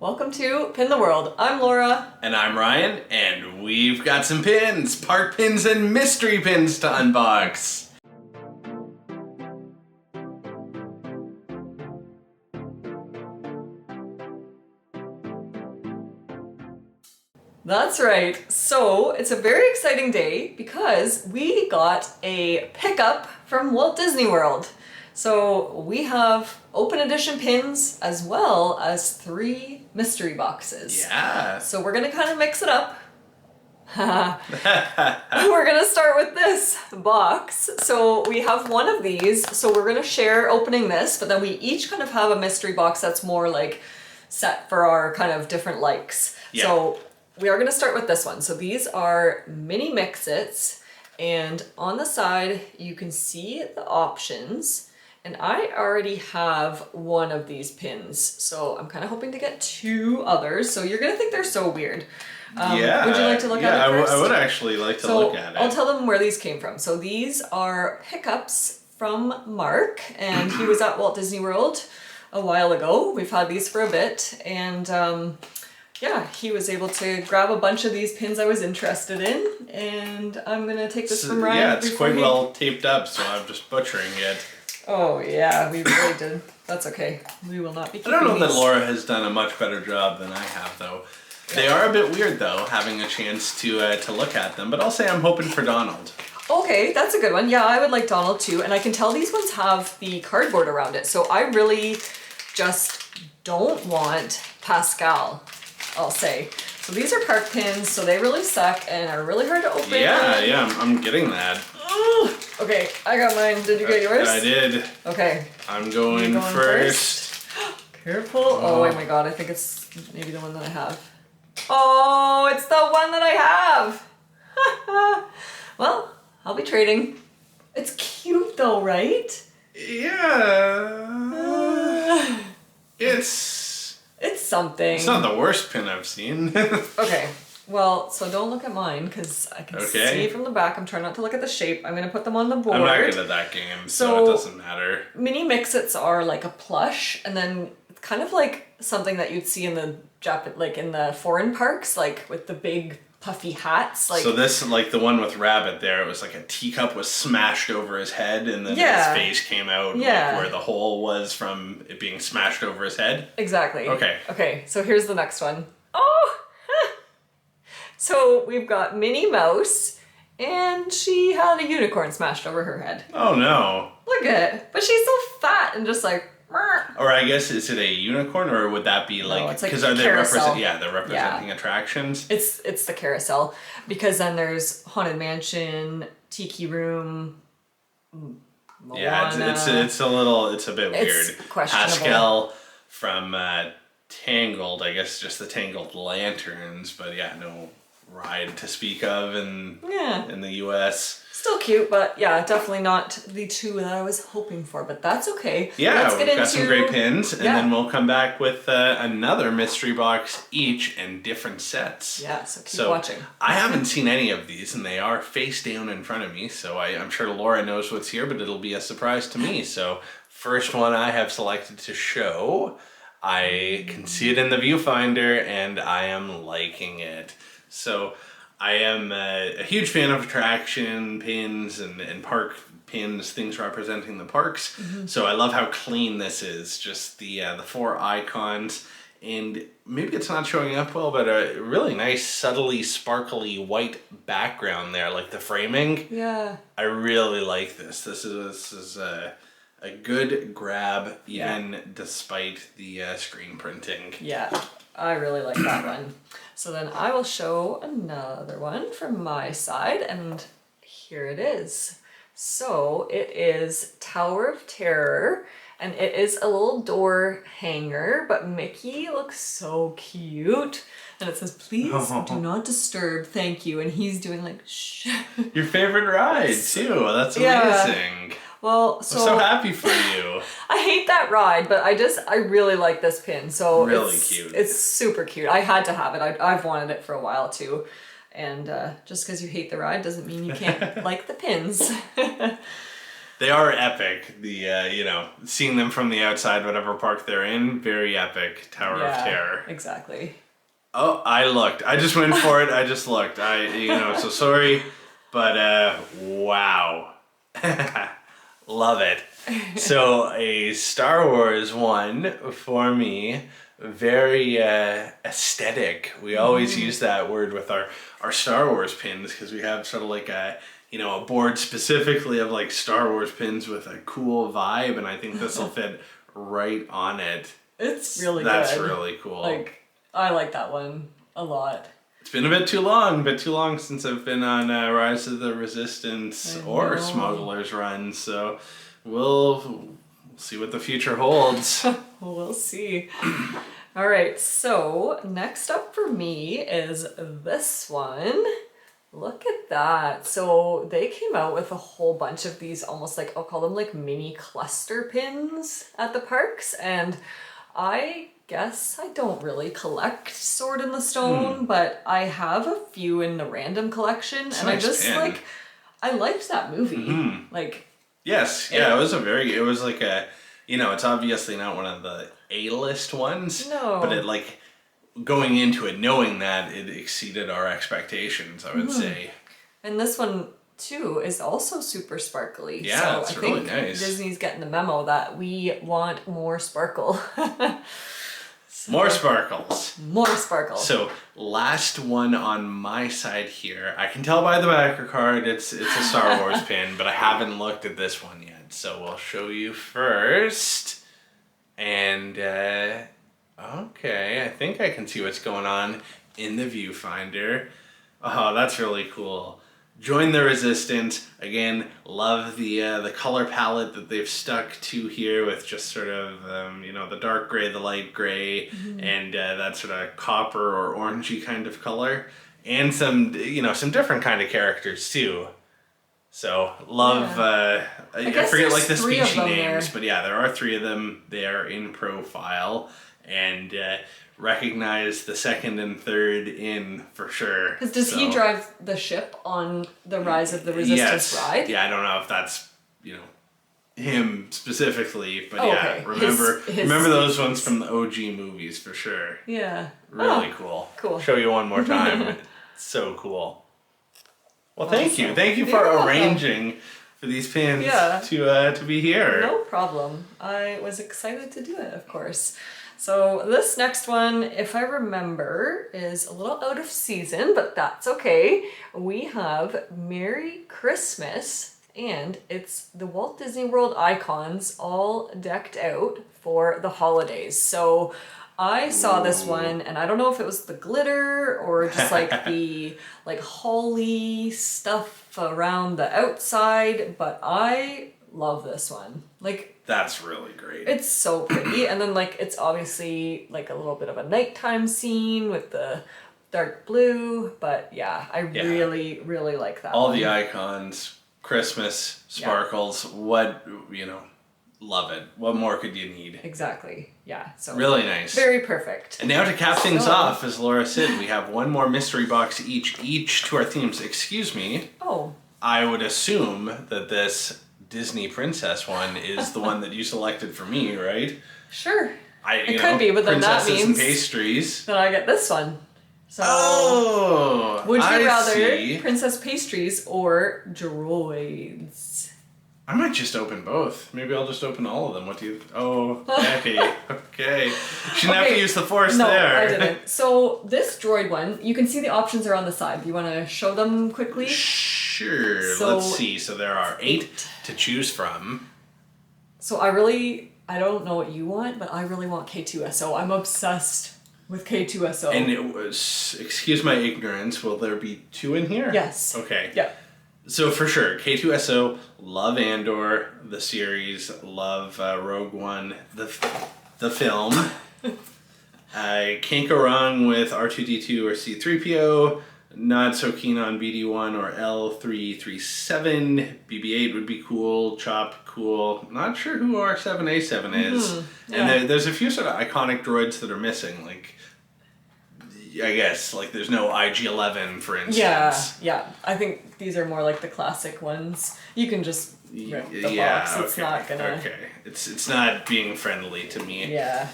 Welcome to Pin the World. I'm Laura. And I'm Ryan, and we've got some pins, park pins and mystery pins to unbox. That's right. So it's a very exciting day because we got a pickup from Walt Disney World. So we have open edition pins as well as 3 mystery boxes. Yeah. So we're gonna kind of mix it up. We're gonna start with this box. So we have one of these. So we're gonna share opening this, but then we each kind of have a mystery box that's more like set for our kind of different likes. Yeah. So we are gonna start with this one. So these are mini Mix-Its, and on the side you can see the options. And I already have one of these pins, so I'm kind of hoping to get 2 others. So you're gonna think they're so weird. Yeah. Would you like to look at it first? I would actually like to look at it. I'll tell them where these came from. So these are pickups from Mark, and he was at Walt Disney World a while ago. We've had these for a bit, and yeah, he was able to grab a bunch of these pins I was interested in, and I'm gonna take this from Ryan. Yeah, it's quite well taped up, so I'm just butchering it. Oh yeah, we really did. That's okay. We will not be keeping I don't know these. that Laura has done a much better job than I have, though. They are a bit weird, though, having a chance to look at them, but I'll say I'm hoping for Donald. Okay, that's a good one. Yeah, I would like Donald too, and I can tell these ones have the cardboard around it, so I really just don't want Pascal, I'll say. So these are park pins, so they really suck and are really hard to open. Yeah, I'm getting that. Okay, I got mine. Did you get yours? I did. Okay. I'm going first. Careful. Oh my god, I think it's maybe the one that I have. Oh, it's the one that I have. Well, I'll be trading. It's cute though, right? Yeah. It's something. It's not the worst pin I've seen. Okay. Well, so don't look at mine because I can see from the back. I'm trying not to look at the shape. I'm going to put them on the board. I'm not good at that game, so it doesn't matter. Mini Mix-Its are like a plush, and then it's kind of like something that you'd see in the in the foreign parks, like with the big puffy hats. Like, so this, like the one with Rabbit there, it was like a teacup was smashed over his head, and then his face came out like where the hole was from it being smashed over his head. Exactly. Okay. Okay, so here's the next one. Oh! So we've got Minnie Mouse, and she had a unicorn smashed over her head. Oh no. Look at it. But she's so fat and just like... Or I guess, is it a unicorn, or would that be like... it's like because a carousel. they're representing attractions. It's the carousel, because then there's Haunted Mansion, Tiki Room, Moana. Yeah, it's a bit weird. Questionable. Pascal from Tangled, I guess just the Tangled Lanterns, but yeah, no ride to speak of in the US. Still cute, but yeah, definitely not the 2 that I was hoping for, but that's okay. Yeah, we've got some great pins, and then we'll come back with another mystery box each and different sets. Yeah, so keep watching. I haven't seen any of these, and they are face down in front of me, so I'm sure Laura knows what's here, but it'll be a surprise to me. So first one I have selected to show, I can see it in the viewfinder, and I am liking it. So I am a huge fan of attraction pins and park pins, things representing the parks. Mm-hmm. So I love how clean this is, just the 4 icons. And maybe it's not showing up well, but a really nice, subtly sparkly white background there, like the framing. Yeah. I really like this. This is a good grab, even despite the screen printing. Yeah, I really like that one. So then I will show another one from my side, and here it is. So it is Tower of Terror, and it is a little door hanger, but Mickey looks so cute. And it says, please do not disturb, thank you. And he's doing like, shh. Your favorite ride too, that's amazing. Well, I'm so happy for you. I hate that ride, but I really like this pin. So really cute. It's super cute. I had to have it. I've wanted it for a while too. And just because you hate the ride doesn't mean you can't like the pins. They are epic. The seeing them from the outside, whatever park they're in, very epic. Tower of Terror. Exactly. Oh, I looked. I just went for it. I just looked. So sorry, but wow, love it. So a Star Wars one for me. Very aesthetic. We always use that word with our Star Wars pins because we have sort of like a board specifically of like Star Wars pins with a cool vibe, and I think this will fit right on it. It's really That's good. really cool. Like, I like that one a lot. It's been a bit too long since I've been on Rise of the Resistance or Smuggler's Run, so we'll see what the future holds. We'll see. All right, so next up for me is this one. Look at that. So they came out with a whole bunch of these almost like, I'll call them like mini cluster pins at the parks, and I guess I don't really collect Sword in the Stone, but I have a few in the random collection, and nice I just pin. I liked that movie. Like, Yes, yeah, it was like a, it's obviously not one of the A-list ones. No. But it like, going into it knowing that it exceeded our expectations, I would say. and this one too is also super sparkly. Yeah, so it's I really think nice. Disney's getting the memo that we want more sparkle. More sparkles. More sparkle. So, last one on my side here. I can tell by the backer card it's a Star Wars pin, but I haven't looked at this one yet. So, we'll show you first. And, okay, I think I can see what's going on in the viewfinder. Oh, that's really cool. Join the Resistance. Again, love the color palette that they've stuck to here with just sort of, the dark gray, the light gray, and that sort of copper or orangey kind of color. And some different kind of characters too. So, love, I forget like the species names, but yeah, there are 3 of them there in profile. And recognize the 2nd and 3rd in for sure. Because does he drive the ship on the Rise of the Resistance ride? Yeah, I don't know if that's, him specifically, but okay. remember those ones from the OG movies for sure. Yeah. Really cool. Cool. Show you one more time. It's so cool. Well, thank you. Awesome. Thank you for arranging for these pins to be here. No problem. I was excited to do it, of course. So this next one, if I remember, is a little out of season, but that's okay. We have Merry Christmas, and it's the Walt Disney World icons all decked out for the holidays. So I saw this one, and I don't know if it was the glitter or just like the like holly stuff around the outside, but I love this one. Like, that's really great. it's so pretty, and then like it's obviously like a little bit of a nighttime scene with the dark blue, but yeah, I really, really like that All one. the icons, Christmas, sparkles, love it. What more could you need? Exactly, yeah. So Really nice. very perfect. And now to cap things off, as Laura said, we have one more mystery box each to our themes. Excuse me. Oh, I would assume that this Disney princess one is the one that you selected for me, right? sure. It could be, but then that princesses means and pastries. Then I get this one. So Would you rather princess pastries or droids? I might just open both. Maybe I'll just open all of them. What do you... Oh, okay. Okay. Shouldn't have to use the force no, there. I didn't. So this droid one, you can see the options are on the side. Do you want to show them quickly? Sure. So- Let's see. So there are 8 to choose from. So I don't know what you want, but I really want K2SO. I'm obsessed with K2SO. And it was... Excuse my ignorance. Will there be 2 in here? Yes. Okay. Yeah. So for sure, K2SO, love Andor, the series, love Rogue One, the film. I can't go wrong with R2-D2 or C-3PO. Not so keen on BD-1 or L337. BB-8 would be cool. Chop, cool. Not sure who R7-A7 is. Yeah. And there's a few sort of iconic droids that are missing, like I guess, like, there's no IG-11, for instance. Yeah. I think these are more like the classic ones. You can just rip the box. It's not gonna... Okay. It's not being friendly to me. Yeah.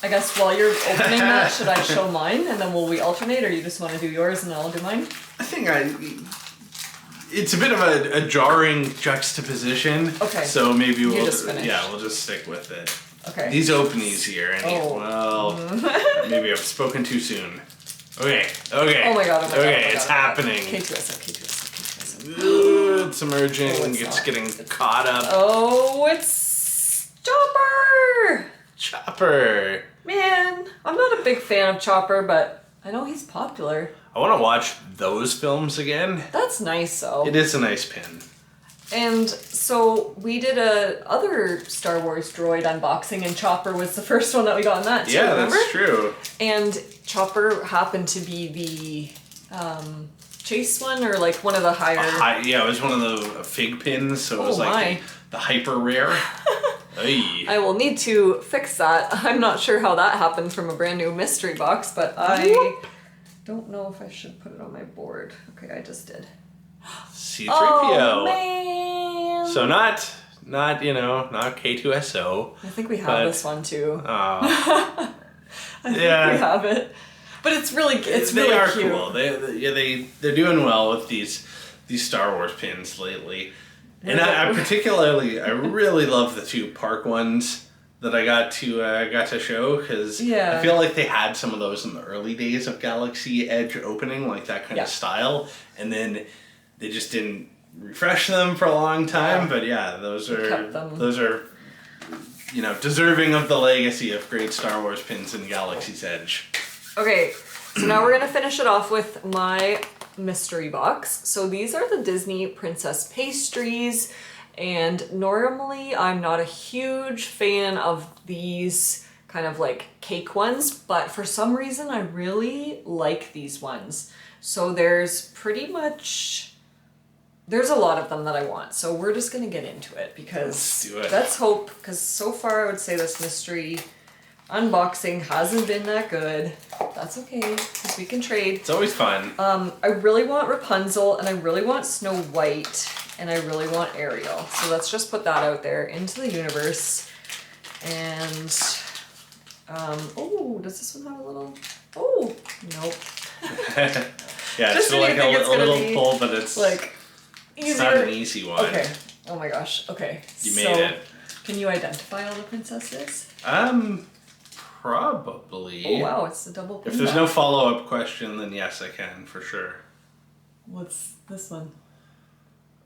I guess while you're opening that, should I show mine and then will we alternate, or you just want to do yours and I'll do mine? I think it's a bit of a jarring juxtaposition. Okay. So maybe we'll just finish. we'll just stick with it. Okay. These open easier. Well, maybe I've spoken too soon. Okay. Oh my god. Okay, it's happening. K2SO. Ooh, it's emerging. Oh, it's getting caught up. Oh, it's Chopper! Chopper. Man, I'm not a big fan of Chopper, but I know he's popular. I want to watch those films again. That's nice, though. It is a nice pin. And so we did a other Star Wars droid unboxing, and Chopper was the first one that we got in that too, remember? That's true. And Chopper happened to be the chase one, or like one of the higher... It was one of the fig pins, so it was like the hyper rare. I will need to fix that. I'm not sure how that happened from a brand new mystery box, but I don't know if I should put it on my board. Okay, I just did. C-3PO. Oh, man. So not K2SO. I think we have this one too. I think we have it. But it's really they are cute. Cool. They're doing well with these Star Wars pins lately. And I really love the two park ones that I got to show, because I feel like they had some of those in the early days of Galaxy Edge opening, like that kind of style, and then they just didn't refresh them for a long time. But those are deserving of the legacy of great Star Wars pins in Galaxy's Edge. Okay, so now we're gonna finish it off with my mystery box. So these are the Disney Princess pastries, and normally I'm not a huge fan of these kind of like cake ones, but for some reason I really like these ones. So there's a lot of them that I want. So we're just gonna get into it, because let's hope, because so far I would say this mystery unboxing hasn't been that good. That's okay, because we can trade. It's always fun. I really want Rapunzel, and I really want Snow White, and I really want Ariel. So let's just put that out there into the universe. And, does this one have a little... Oh, nope. It's like a little pull, but it's like easier. It's not an easy one. Okay. Oh my gosh. Okay. You made it. Can you identify all the princesses? Probably. Oh wow, it's a double pin. If there's no follow-up question, then yes, I can, for sure. What's this one?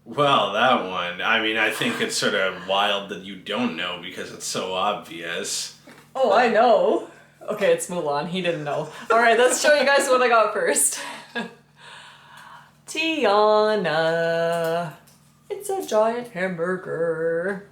Well, that one, I mean, I think it's sort of wild that you don't know, because it's so obvious. Oh, I know. Okay, it's Mulan. He didn't know. Alright, let's show you guys what I got first. Tiana. It's a giant hamburger.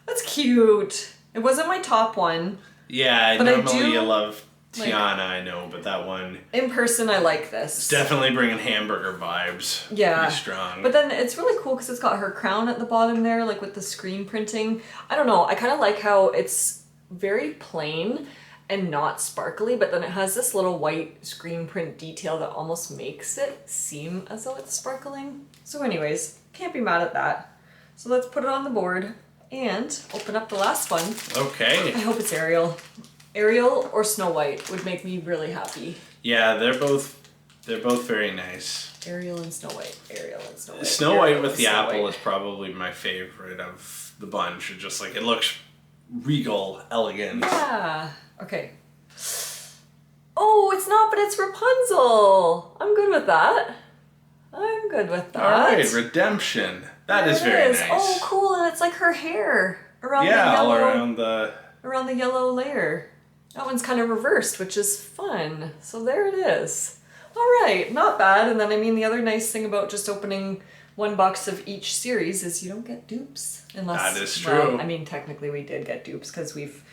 That's cute. It wasn't my top one. Yeah, normally you love Tiana, I know, but that one... In person, I like this. It's definitely bringing hamburger vibes. Yeah. Pretty strong. But then it's really cool because it's got her crown at the bottom there, like with the screen printing. I don't know, I kind of like how it's very plain and not sparkly, but then it has this little white screen print detail that almost makes it seem as though it's sparkling. So anyways, can't be mad at that. So let's put it on the board and open up the last one. Okay. I hope it's Ariel. Ariel or Snow White would make me really happy. Yeah, they're both very nice. Ariel and Snow White. Ariel and Snow White. Snow White with the apple is probably my favorite of the bunch. It just it looks regal, elegant. Yeah. Okay. Oh, it's not, but it's Rapunzel. I'm good with that. I'm good with that. All right, redemption. That is very nice. Oh, cool, and it's like her hair around all around the yellow layer. That one's kind of reversed, which is fun. So there it is. All right, not bad. And then, I mean, the other nice thing about just opening one box of each series is you don't get dupes. Unless, that is true. Well, I mean, technically we did get dupes because we've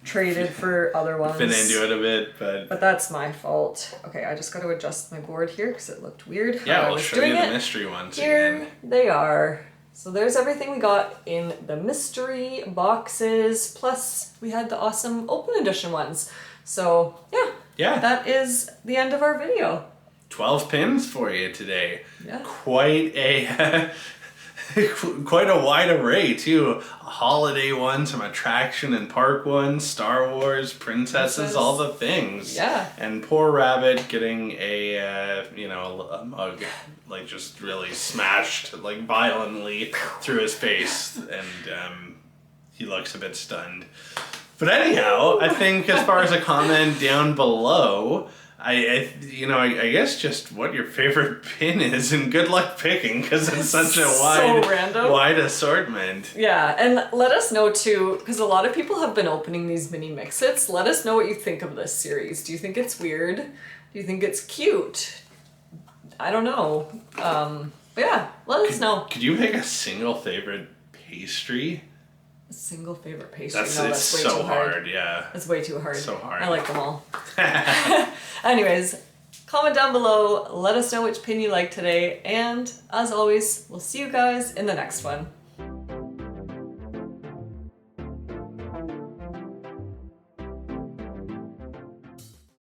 traded for other ones. Been into it a bit, but that's my fault. Okay, I just got to adjust my board here because it looked weird. Yeah, we'll show you the mystery ones here again. They are. So there's everything we got in the mystery boxes, plus we had the awesome open edition ones. So yeah, Yeah. that is the end of our video. 12 pins for you today. Yeah. Quite a quite a wide array too. A holiday one, some attraction and park ones, Star Wars, princesses, all the things. Yeah. And poor Rabbit getting a a mug like just really smashed like violently through his face, and he looks a bit stunned. But anyhow, I think as far as a comment down below, I guess just what your favorite pin is, and good luck picking because it's such a wide assortment. Yeah, and let us know too, because a lot of people have been opening these mini Mix-Its. Let us know what you think of this series. Do you think it's weird? Do you think it's cute? I don't know. But yeah, let us know. Could you pick a single favorite pastry? A single favorite pastry? It's way so too hard, yeah. That's way too hard. So hard. I like them all. Anyways, comment down below. Let us know which pin you like today. And as always, we'll see you guys in the next one.